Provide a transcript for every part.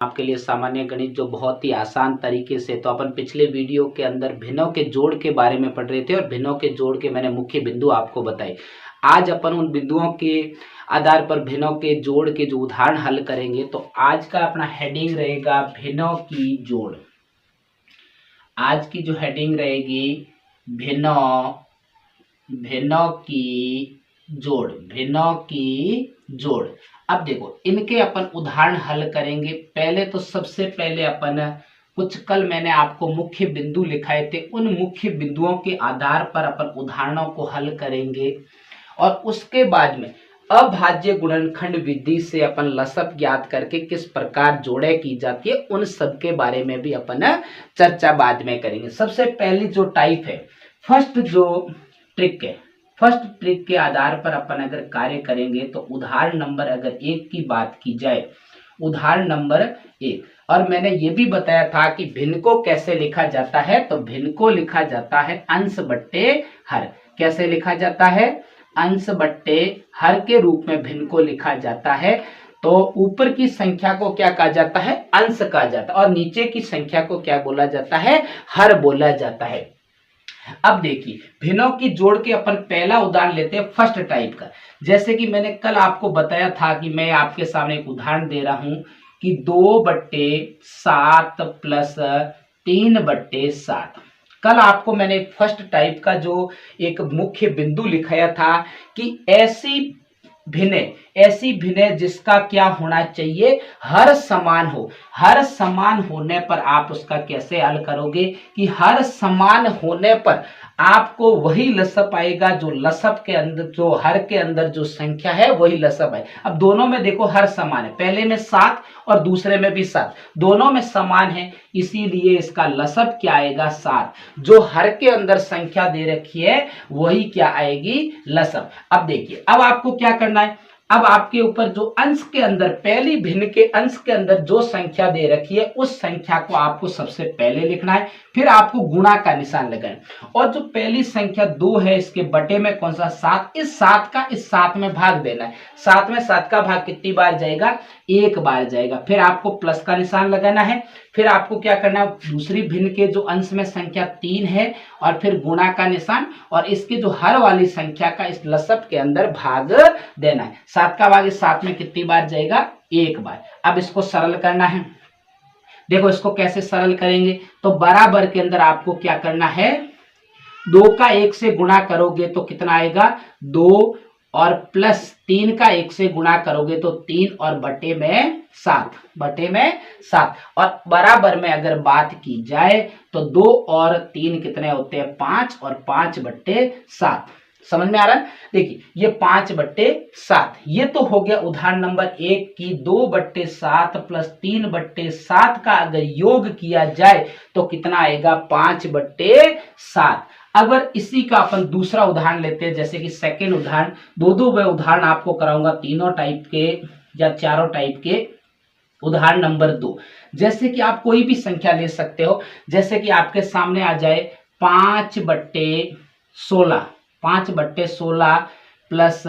आपके लिए सामान्य गणित जो बहुत ही आसान तरीके से। तो अपन पिछले वीडियो के अंदर भिन्नों के जोड़ के बारे में पढ़ रहे थे और भिन्नों के जोड़ के मैंने मुख्य बिंदु आपको बताए। आज अपन उन बिंदुओं के आधार पर भिन्नों के जोड़ के जो उदाहरण हल करेंगे। तो आज का अपना हेडिंग रहेगा भिन्नों की जोड़। आज की जो हेडिंग रहेगी भिन्नों की जोड़। अब देखो इनके अपन उदाहरण हल करेंगे। पहले तो सबसे पहले अपन कुछ कल मैंने आपको मुख्य बिंदु लिखाए थे, उन मुख्य बिंदुओं के आधार पर अपन उदाहरणों को हल करेंगे और उसके बाद में अभाज्य गुणनखंड विधि से अपन लसप ज्ञात करके किस प्रकार जोड़े की जाती है उन सब के बारे में भी अपन चर्चा बाद में करेंगे। सबसे पहली जो टाइप है, फर्स्ट ट्रिक के आधार पर अपन अगर कार्य करेंगे तो उदाहरण नंबर अगर 1 की बात की जाए, उदाहरण नंबर 1, और मैंने ये भी बताया था कि भिन्न को कैसे लिखा जाता है। तो भिन्न को लिखा जाता है अंश बट्टे हर। कैसे लिखा जाता है? अंश बट्टे हर के रूप में भिन्न को लिखा जाता है। तो ऊपर की संख्या को क्या कहा जाता है? अंश कहा जाता है, और नीचे की संख्या को क्या बोला जाता है? हर बोला जाता है। अब देखिए भिन्नों की जोड़ के अपन पहला उदाहरण लेते हैं फर्स्ट टाइप का। जैसे कि मैंने कल आपको बताया था कि मैं आपके सामने एक उदाहरण दे रहा हूं कि 2/7 प्लस 3/7। कल आपको मैंने फर्स्ट टाइप का जो एक मुख्य बिंदु लिखाया था कि ऐसी भिन्न जिसका क्या होना चाहिए? हर समान हो। हर समान होने पर आप उसका कैसे हल करोगे कि हर समान होने पर आपको वही लसप आएगा जो लसप के अंदर, जो हर के अंदर जो संख्या है वही लसप है। अब दोनों में देखो हर समान है, पहले में 7 और दूसरे में भी 7, दोनों में समान है, इसीलिए इसका लसप क्या आएगा? 7। जो हर के अंदर संख्या दे रखी है वही क्या आएगी? लसप। अब देखिए अब आपको क्या करना है, अब आपके ऊपर जो अंश के अंदर, पहली भिन्न के अंश के अंदर जो संख्या दे रखी है उस संख्या को आपको सबसे पहले लिखना है, फिर आपको गुणा का निशान लगाना, और जो पहली संख्या 2 है इसके बटे में कौन सा? 7, इस 7 का इस 7 में भाग देना है। 7 में 7 का भाग कितनी बार जाएगा? 1 बार जाएगा। फिर आपको प्लस का निशान लगाना है, फिर आपको क्या करना है, दूसरी भिन्न के जो अंश में संख्या 3 है और फिर गुणा का निशान, और इसके जो हर वाली संख्या का इस लसप के अंदर भाग देना है। 7 का भाग इस 7 में कितनी बार जाएगा? 1 बार। अब इसको सरल करना है। देखो इसको कैसे सरल करेंगे, तो बराबर के अंदर आपको क्या करना है, 2 का 1 से गुणा करोगे तो कितना आएगा? 2, और प्लस 3 का 1 से गुणा करोगे तो 3, और बटे में 7, और बराबर में अगर बात की जाए तो 2 और 3 कितने होते हैं? 5, और 5/7। समझ में आ रहा है? देखिए ये 5/7, ये तो हो गया उदाहरण नंबर 1 की 2/7 प्लस 3/7 का अगर योग किया जाए तो कितना आएगा? 5/7। अगर इसी का अपन दूसरा उदाहरण लेते हैं, जैसे कि सेकेंड उदाहरण, दो मैं उदाहरण आपको कराऊंगा तीनों टाइप के या चारों टाइप के। उदाहरण नंबर 2, जैसे कि आप कोई भी संख्या ले सकते हो, जैसे कि आपके सामने आ जाए 5/16 प्लस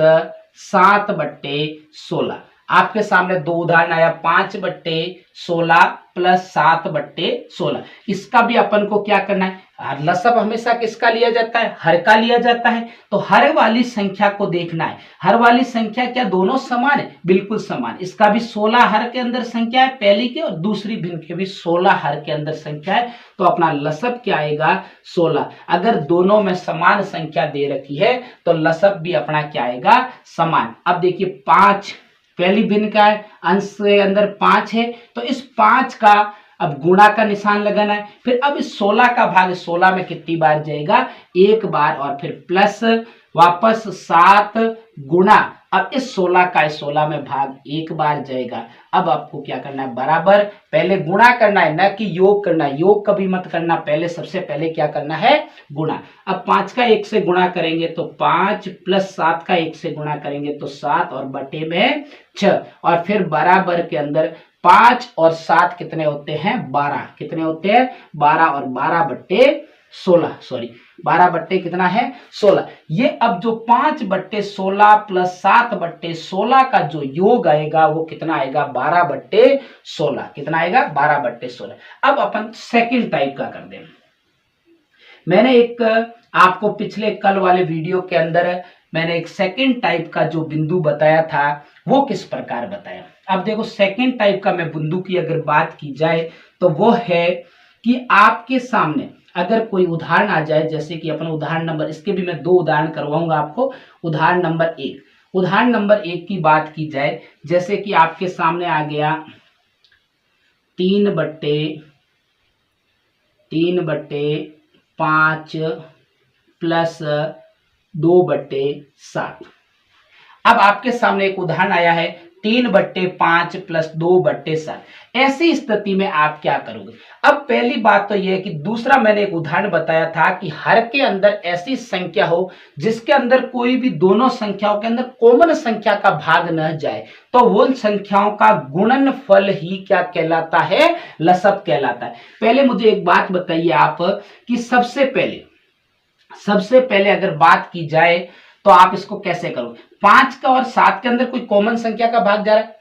7/16। आपके सामने 2 उदाहरण आया, 5/16 प्लस 7/16। इसका भी अपन को क्या करना है? लसप हमेशा किसका लिया जाता है? हर का लिया जाता है। तो हर वाली संख्या को देखना है। हर वाली संख्या क्या दोनों समान है? बिल्कुल समान। इसका भी 16 हर के अंदर संख्या है पहली के, और दूसरी भिन्न के भी 16 हर के अंदर संख्या है। तो अपना लसप क्या आएगा? 16। अगर दोनों में समान संख्या दे रखी है तो लसप भी अपना क्या आएगा? समान। अब देखिए 5 पहली भिन्न का है, अंश के अंदर 5 है, तो इस 5 का अब गुणा का निशान लगाना है। फिर अब इस 16 का भाग 16 में कितनी बार जाएगा? 1 बार, और फिर प्लस वापस 7 गुणा, अब इस 16 का इस 16 में भाग 1 बार जाएगा। अब आपको क्या करना है? बराबर पहले गुणा करना है, न कि योग करना है। योग कभी मत करना, पहले सबसे पहले क्या करना है? गुणा। अब 5 का 1 से गुणा करेंगे तो 5, प्लस 7 का 1 से गुणा करेंगे तो 7, और बटे में 6, और फिर बराबर के अंदर 5 और 7 कितने होते हैं? 12। कितने होते हैं? 12, और 12/12। 16, सॉरी 12 बट्टे कितना है 16। ये अब जो 5/16 प्लस 7/16 का जो योग आएगा वो कितना आएगा 12/16। कितना आएगा 12/16। अब अपन सेकंड टाइप का कर दें। मैंने एक आपको पिछले कल वाले वीडियो के अंदर मैंने एक सेकंड टाइप का जो बिंदु बताया था वो किस प्रकार बताया। अब देखो सेकंड टाइप का मैं बिंदु की अगर बात की जाए तो वो है कि आपके सामने अगर कोई उदाहरण आ जाए, जैसे कि अपन उदाहरण नंबर, इसके भी मैं 2 उदाहरण करवाऊंगा आपको। उदाहरण नंबर 1 की बात की जाए, जैसे कि आपके सामने आ गया 3/5 प्लस 2/7। अब आपके सामने एक उदाहरण आया है 3/5 प्लस 2/7। ऐसी स्थिति में आप क्या करोगे। अब पहली बात तो यह है कि दूसरा मैंने एक उदाहरण बताया था कि हर के अंदर ऐसी संख्या हो जिसके अंदर कोई भी दोनों संख्याओं के अंदर कॉमन संख्या का भाग न जाए, तो वो संख्याओं का गुणनफल ही क्या कहलाता है, लसब कहलाता है। पहले मुझे एक बात बताइए आप कि सबसे पहले अगर बात की जाए तो आप इसको कैसे करोगे। 5 का और 7 के अंदर कोई कॉमन संख्या का भाग जा रहा है,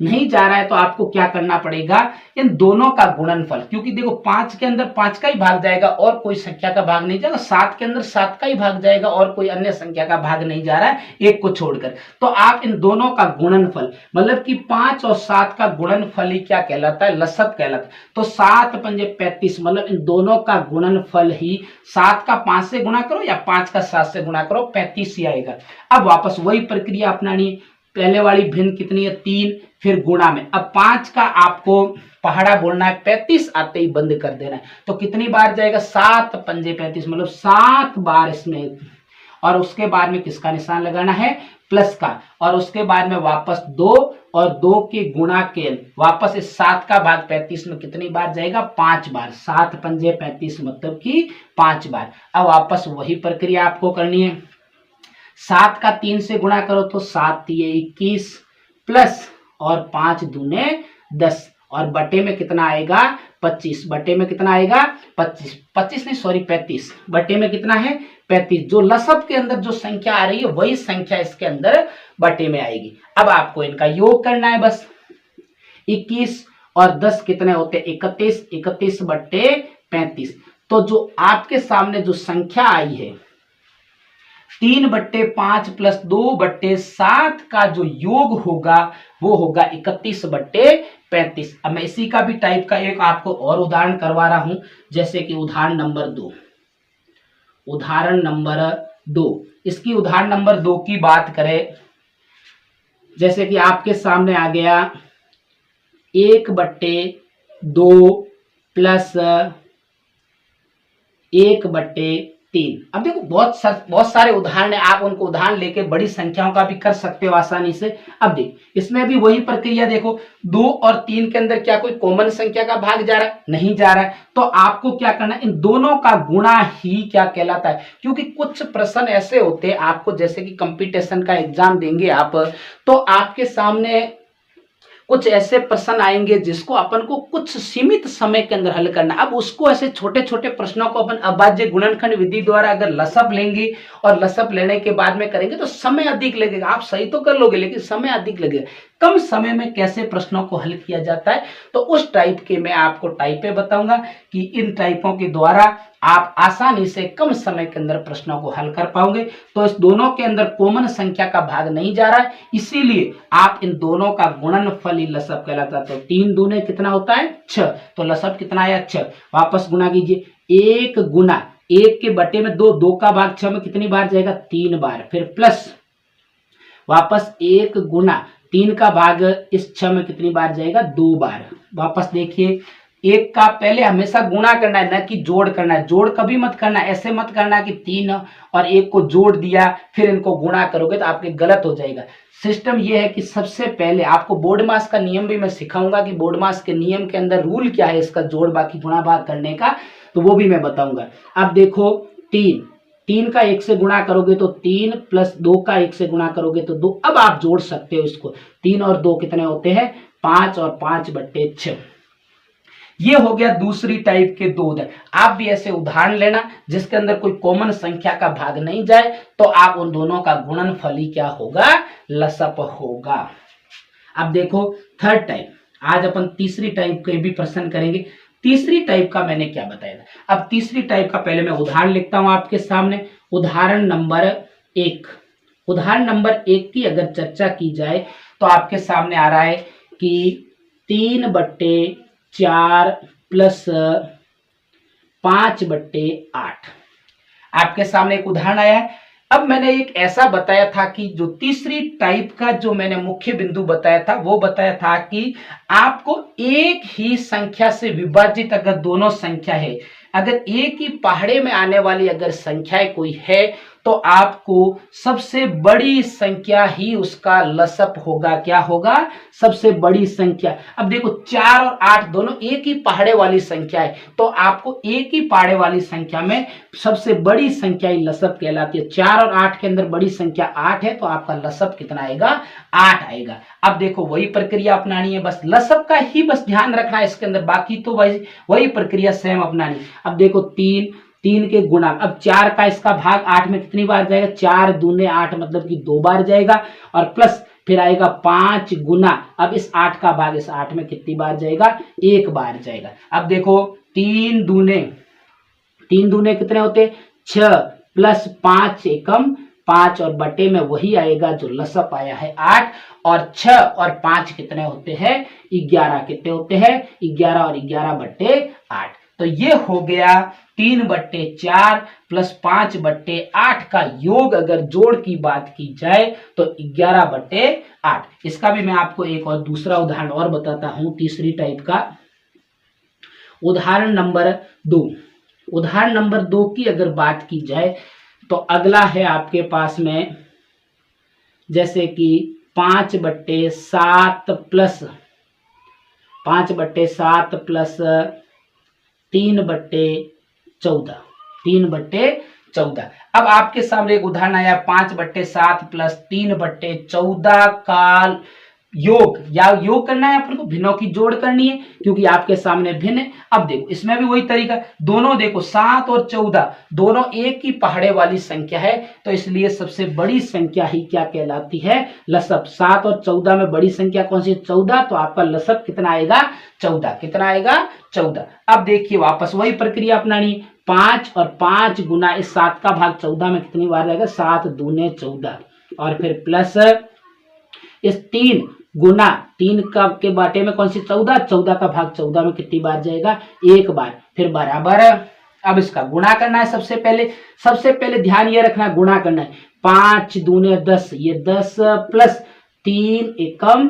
नहीं जा रहा है तो आपको क्या करना पड़ेगा, इन दोनों का गुणनफल, क्योंकि देखो 5 के अंदर 5 का ही भाग जाएगा और कोई संख्या का भाग नहीं जाएगा, 7 के अंदर 7 का ही भाग जाएगा और कोई अन्य संख्या का भाग नहीं जा रहा है, एक को छोड़कर। तो आप इन दोनों का गुणनफल, मतलब कि 5 और 7 का गुणनफल ही क्या कहलाता है, लसब कहलाता है। तो 7 पंजे 35, मतलब इन दोनों का गुणनफल ही 7 का 5 से गुणा करो या 5 का 7 से गुणा करो, 35 ही आएगा। अब वापस वही प्रक्रिया अपनानी, पहले वाली भिन्न कितनी है 3, फिर गुणा में। अब 5 का आपको पहाड़ा बोलना है, 35 आते ही बंद कर देना है। तो कितनी बार जाएगा 7 पंजे 35, मतलब 7 बार इसमें, और उसके बाद में किसका निशान लगाना है, प्लस का, और उसके बाद में वापस 2 और 2 के गुणा के वापस इस 7 का भाग 35 में कितनी बार जाएगा, 5 बार। 7 पंजे 35 मतलब कि 5 बार। अब वापस वही प्रक्रिया आपको करनी है। 7 का 3 से गुणा करो तो 7 तिये 21 प्लस और 5 दूने 10 और बटे में कितना आएगा 25। बटे में कितना आएगा 25 नहीं सॉरी 35। बटे में कितना है 35। जो लसब के अंदर जो संख्या आ रही है वही संख्या इसके अंदर बटे में आएगी। अब आपको इनका योग करना है बस। 21 और 10 कितने होते हैं 31। 31 बटे 35। तो जो आपके सामने जो संख्या आई है 3/5 प्लस 2/7 का जो योग होगा वो होगा 31/35। अब मैं इसी का भी टाइप का एक आपको और उदाहरण करवा रहा हूं, जैसे कि उदाहरण नंबर 2। इसकी उदाहरण नंबर 2 की बात करें, जैसे कि आपके सामने आ गया 1/2 प्लस 1/3। अब देखो बहुत सारे उदाहरण है, आप उनको उदाहरण लेके बड़ी संख्याओं का भी कर सकते हो आसानी से। अब देख इसमें भी वही प्रक्रिया, देखो 2 और 3 के अंदर क्या कोई कॉमन संख्या का भाग जा रहा है, नहीं जा रहा है। तो आपको क्या करना है, इन दोनों का गुणा ही क्या कहलाता है। क्योंकि कुछ प्रश्न ऐसे होते हैं आपको, जैसे कि कंपटीशन का एग्जाम देंगे आप, तो आपके सामने कुछ ऐसे प्रश्न आएंगे जिसको अपन को कुछ सीमित समय के अंदर हल करना। अब उसको ऐसे छोटे छोटे प्रश्नों को अपन अभाज्य गुणनखंड विधि द्वारा अगर लसब लेंगे और लसब लेने के बाद में करेंगे तो समय अधिक लगेगा। आप सही तो कर लोगे लेकिन समय अधिक लगेगा। कम समय में कैसे प्रश्नों को हल किया जाता है, तो उस टाइप के मैं आपको टाइपें बताऊंगा कि इन टाइपों के द्वारा आप आसानी से कम समय के अंदर प्रश्नों को हल कर पाओगे। तो इस दोनों के अंदर कॉमन संख्या का भाग नहीं जा रहा है, इसीलिए आप इन दोनों का गुणनफल ही लसब कहलाता है। तो 3 दूने कितना होता है 6, तो लसब कितना आया 6। वापस गुणा कीजिए, 1 गुना 1 के बटे में 2, 2 का भाग 6 में कितनी बार जाएगा 3 बार। फिर प्लस वापस 1 गुना 3 का भाग इस 6 में कितनी बार जाएगा 2 बार। वापस देखिए, 1 का पहले हमेशा गुणा करना है, न कि जोड़ करना है। जोड़ कभी मत करना, ऐसे मत करना कि 3 और 1 को जोड़ दिया फिर इनको गुणा करोगे तो आपके गलत हो जाएगा। सिस्टम यह है कि सबसे पहले आपको बोर्ड मास का नियम भी मैं सिखाऊंगा कि बोर्ड मास के नियम के अंदर रूल क्या है इसका जोड़ बाकी गुणा भाग करने का, तो वो भी मैं बताऊंगा। अब देखो 3 का 1 से गुणा करोगे तो 3 प्लस 2 का 1 से गुणा करोगे तो 2। अब आप जोड़ सकते हो इसको, 3 और 2 कितने होते हैं 5 और 5/6। ये हो गया दूसरी टाइप के दो उदाहरण। आप भी ऐसे उदाहरण लेना जिसके अंदर कोई कॉमन संख्या का भाग नहीं जाए, तो आप उन दोनों का गुणनफल ही क्या होगा, लसप होगा। अब देखो थर्ड टाइप, आज अपन तीसरी टाइप के भी प्रश्न करेंगे। तीसरी टाइप का मैंने क्या बताया था, अब तीसरी टाइप का पहले मैं उदाहरण लिखता हूं आपके सामने। उदाहरण नंबर 1, उदाहरण नंबर 1 की अगर चर्चा की जाए तो आपके सामने आ रहा है कि 3/4 प्लस 5/8 आपके सामने एक उदाहरण आया है। अब मैंने एक ऐसा बताया था कि जो तीसरी टाइप का जो मैंने मुख्य बिंदु बताया था वो बताया था कि आपको एक ही संख्या से विभाजित अगर दोनों संख्या है, अगर एक ही पहाड़े में आने वाली अगर संख्याएं कोई है तो आपको सबसे बड़ी संख्या ही उसका लसप होगा। क्या होगा, सबसे बड़ी संख्या। अब देखो 4 और 8 दोनों एक ही पहाड़े वाली संख्या है, तो आपको एक ही पहाड़े वाली संख्या में सबसे बड़ी संख्या ही लसप कहलाती है। 4 और 8 के अंदर बड़ी संख्या 8 है, तो आपका लसप कितना आएगा, 8 आएगा। अब देखो वही प्रक्रिया अपनानी है, बस लसप का ही बस ध्यान रखना है इसके अंदर, बाकी तो वही प्रक्रिया सेम अपनानी। अब देखो 3 के गुणा, अब 4 का इसका भाग 8 में कितनी बार जाएगा, 4 दूने 8 मतलब कि 2 बार जाएगा, और प्लस फिर आएगा 5 गुना, अब इस 8 का भाग इस 8 में कितनी बार जाएगा, 1 बार जाएगा। अब देखो 3 दूने कितने होते, 6 प्लस 5 एकम 5 और बटे में वही आएगा जो लसप आया है 8, और 6 और 5 कितने होते हैं, 11। कितने होते हैं, 11 और 11/8। तो ये हो गया 3/4 प्लस 5/8 का योग। अगर जोड़ की बात की जाए तो 11/8। इसका भी मैं आपको एक और दूसरा उदाहरण और बताता हूं तीसरी टाइप का। उदाहरण नंबर 2, उदाहरण नंबर 2 की अगर बात की जाए तो अगला है आपके पास में, जैसे कि 5/7 प्लस 3/14। 3/14। अब आपके सामने एक उदाहरण आया 5/7 प्लस 3/14 का योग, या योग करना है अपन को, भिन्नों की जोड़ करनी है क्योंकि आपके सामने भिन्न है। अब देखो इसमें भी वही तरीका, दोनों देखो 7 और 14 दोनों एक ही पहाड़े वाली संख्या है, तो इसलिए सबसे बड़ी संख्या ही क्या कहलाती है, लसप। 7 और 14 में बड़ी संख्या कौन सी, 14, तो आपका लसप कितना आएगा, 14। कितना आएगा, 14। अब देखिए वापस वही प्रक्रिया अपनानी, 5 और 5 गुना इस 7 का भाग 14 में कितनी बार जाएगा, 7 दूने 14, और फिर प्लस इस 3 गुना 3 का के बाटे में कौन सी, 14 का भाग 14 में कितनी बार जाएगा, 1 बार, फिर बराबर। अब इसका गुणा करना है। सबसे पहले ध्यान ये रखना, गुणा करना है। 5 दूने 10, ये 10 प्लस 3 एकम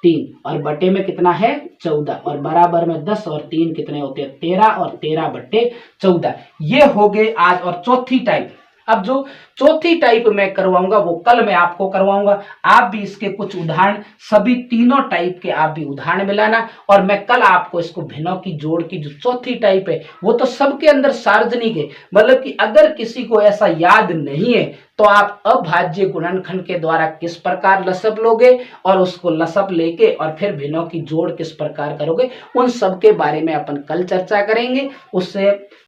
3 और बटे में कितना है, 14, और बराबर में 10 और 3 कितने होते हैं, 13, और 13/14। ये हो गए आज। और चौथी टाइप, अब जो चौथी टाइप मैं करवाऊंगा वो कल मैं आपको करवाऊंगा। आप भी इसके कुछ उदाहरण, सभी तीनों टाइप के आप भी उदाहरण मिलाना, और मैं कल आपको इसको भिन्नों की जोड़ की जो चौथी टाइप है वो तो सबके अंदर सार्वजनिक है, मतलब कि अगर किसी को ऐसा याद नहीं है तो आप अभाज्य गुणनखंड के द्वारा किस प्रकार लसप लोगे और उसको लसप लेके और फिर भिन्नों की जोड़ किस प्रकार करोगे, उन सब के बारे में अपन कल चर्चा करेंगे। उससे